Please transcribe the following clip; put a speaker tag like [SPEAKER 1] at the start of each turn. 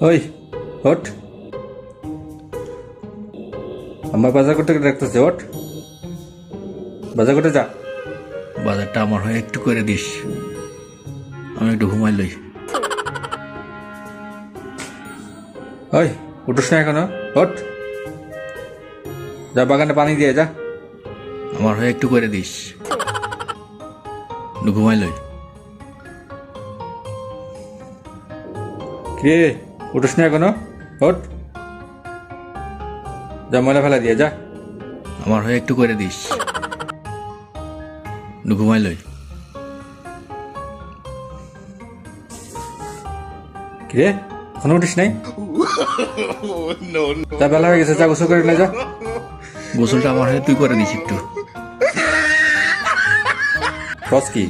[SPEAKER 1] ওই ওঠ, আমার বাজার করতে ডাকতেছে, ওঠ বাজার করতে যা।
[SPEAKER 2] বাজারটা আমার হয়ে একটু করে দিস, আমি একটু ঘুমাই লই।
[SPEAKER 1] ওই উঠোস না এখনো, ওঠ যা বাগানে পানি দিয়ে যা।
[SPEAKER 2] আমার হয়ে একটু করে দিস, একটু ঘুমাই লই।
[SPEAKER 1] কে উঠোস না এখনো, ওঠ যা ময়লা ফেলা দিয়ে যা।
[SPEAKER 2] আমার হয়ে একটু করে দিস, একটু ঘুমাই লই।
[SPEAKER 1] কে এখনো উঠিস নাই? যা বেলা হয়ে গেছে, যা গোসল করে নে যা।
[SPEAKER 2] গোসলটা আমার হয়ে তুই করে দিস একটু।
[SPEAKER 1] কস কি?